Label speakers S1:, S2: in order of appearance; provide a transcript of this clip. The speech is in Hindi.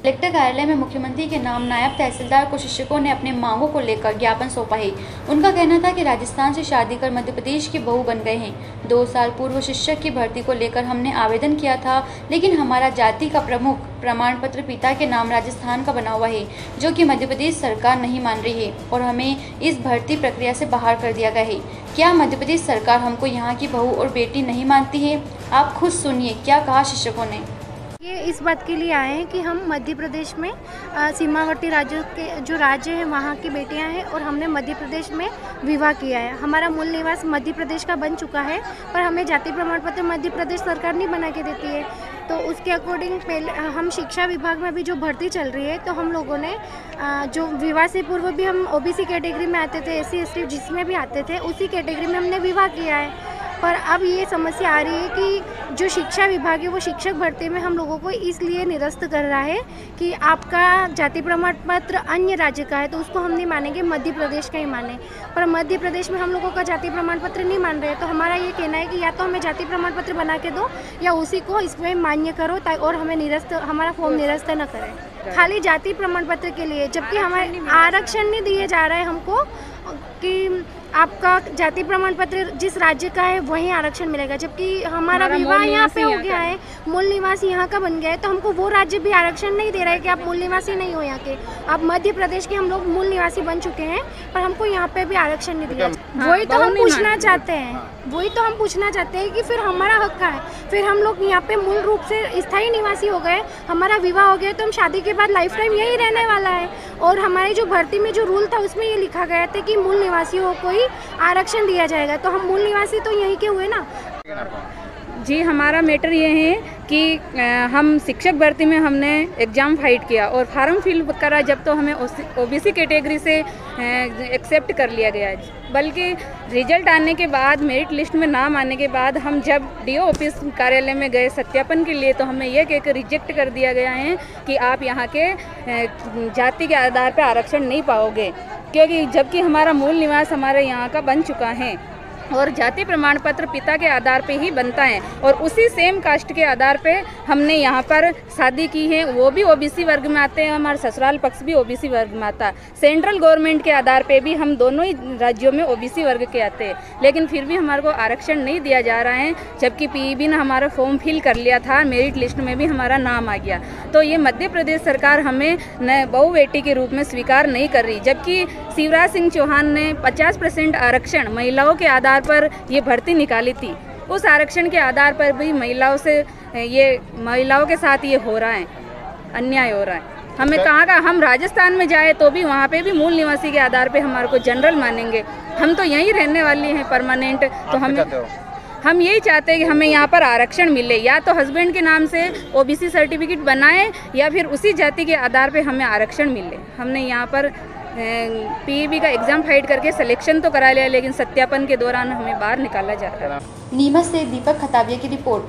S1: कलेक्टर कार्यालय में मुख्यमंत्री के नाम नायब तहसीलदार को शिक्षकों ने अपने मांगों को लेकर ज्ञापन सौंपा है। उनका कहना था कि राजस्थान से शादी कर मध्य प्रदेश की बहू बन गए हैं। 2 साल पूर्व शिक्षक की भर्ती को लेकर हमने आवेदन किया था, लेकिन हमारा जाति का प्रमुख प्रमाण पत्र पिता के नाम राजस्थान का बना हुआ है, जो कि मध्य प्रदेश सरकार नहीं मान रही है और हमें इस भर्ती प्रक्रिया से बाहर कर दिया गया है। क्या मध्य प्रदेश सरकार हमको यहाँ की बहू और बेटी नहीं मानती है? आप खुद सुनिए क्या कहा शिक्षकों ने।
S2: ये इस बात के लिए आए हैं कि हम मध्य प्रदेश में सीमावर्ती राज्यों के जो राज्य हैं वहाँ की बेटियां हैं और हमने मध्य प्रदेश में विवाह किया है। हमारा मूल निवास मध्य प्रदेश का बन चुका है, पर हमें जाति प्रमाण पत्र मध्य प्रदेश सरकार नहीं बना के देती है। तो उसके अकॉर्डिंग पहले हम शिक्षा विभाग में अभी जो भर्ती चल रही है, तो हम लोगों ने जो विवाह से पूर्व भी हम ओबीसी कैटेगरी में आते थे, SC ST जिसमें भी आते थे उसी कैटेगरी में हमने विवाह किया है। पर अब ये समस्या आ रही है कि जो शिक्षा विभाग है वो शिक्षक भर्ती में हम लोगों को इसलिए निरस्त कर रहा है कि आपका जाति प्रमाण पत्र अन्य राज्य का है तो उसको हम नहीं मानेंगे, मध्य प्रदेश का ही माने। पर मध्य प्रदेश में हम लोगों का जाति प्रमाण पत्र नहीं मान रहे, तो हमारा ये कहना है कि या तो हमें जाति प्रमाण पत्र बना के दो या उसी को इसमें मान्य करो और हमें हमारा फॉर्म निरस्त न करें खाली जाति प्रमाण पत्र के लिए। जबकि हमारे आरक्षण नहीं दिए जा रहा है हमको कि आपका जाति प्रमाण पत्र जिस राज्य का है वहीं आरक्षण मिलेगा, जबकि हमारा विवाह यहाँ पे हो गया है, मूल निवासी यहाँ का बन गया है, तो हमको वो राज्य भी आरक्षण नहीं दे रहा है कि आप मूल निवासी नहीं हो यहाँ के। आप मध्य प्रदेश के हम लोग मूल निवासी बन चुके हैं, पर हमको यहाँ पे भी आरक्षण नहीं दिया। वही तो हम पूछना चाहते हैं, कि फिर हमारा हक का है। फिर हम लोग यहाँ पे मूल रूप से स्थायी निवासी हो गए, हमारा विवाह हो गया, तो हम शादी के बाद लाइफ टाइम यही रहने वाला है। और हमारी जो भर्ती में जो रूल था उसमें ये लिखा गया था कि मूल निवासियों को ही आरक्षण दिया जाएगा, तो हम मूल निवासी तो यहीं के हुए ना।
S3: जी, हमारा मैटर ये है कि हम शिक्षक भर्ती में हमने एग्ज़ाम फाइट किया और फार्म फिल करा जब तो हमें ओबीसी कैटेगरी से एक्सेप्ट कर लिया गया है। बल्कि रिजल्ट आने के बाद, मेरिट लिस्ट में नाम आने के बाद हम जब DO ऑफिस कार्यालय में गए सत्यापन के लिए, तो हमें यह कहकर रिजेक्ट कर दिया गया है कि आप यहाँ के जाति के आधार पर आरक्षण नहीं पाओगे, क्योंकि जबकि हमारा मूल निवास हमारे यहाँ का बन चुका है और जाति प्रमाण पत्र पिता के आधार पे ही बनता है और उसी सेम कास्ट के आधार पे हमने यहाँ पर शादी की है। वो भी ओबीसी वर्ग में आते हैं, हमारा ससुराल पक्ष भी ओबीसी वर्ग में आता है। सेंट्रल गवर्नमेंट के आधार पे भी हम दोनों ही राज्यों में ओबीसी वर्ग के आते हैं, लेकिन फिर भी हमारे को आरक्षण नहीं दिया जा रहा है। जबकि PEB ने हमारा फॉर्म फिल कर लिया था, मेरिट लिस्ट में भी हमारा नाम आ गया। तो ये मध्य प्रदेश सरकार हमें बहू बेटी के रूप में स्वीकार नहीं कर रही, जबकि शिवराज सिंह चौहान ने 50% आरक्षण महिलाओं के आधार पर ये भर्ती निकाली थी। उस आरक्षण के आधार पर भी महिलाओं के साथ ये हो रहा है, अन्याय हो रहा है। हमें कहाँ का, हम राजस्थान में जाए तो भी वहाँ पे भी मूल निवासी के आधार पे हमारे को जनरल मानेंगे। हम तो यहीं रहने वाले हैं परमानेंट, तो हम यही चाहते हैं कि हमें यहाँ पर आरक्षण मिले, या तो हस्बैंड के नाम से ओबीसी सर्टिफिकेट बनाए या फिर उसी जाति के आधार पे हमें आरक्षण मिले। हमने यहाँ पर PEB का एग्ज़ाम फाइट करके सिलेक्शन तो करा लिया, लेकिन सत्यापन के दौरान हमें बाहर निकाला जा रहा है।
S1: नीमच से दीपक खताबिया की रिपोर्ट।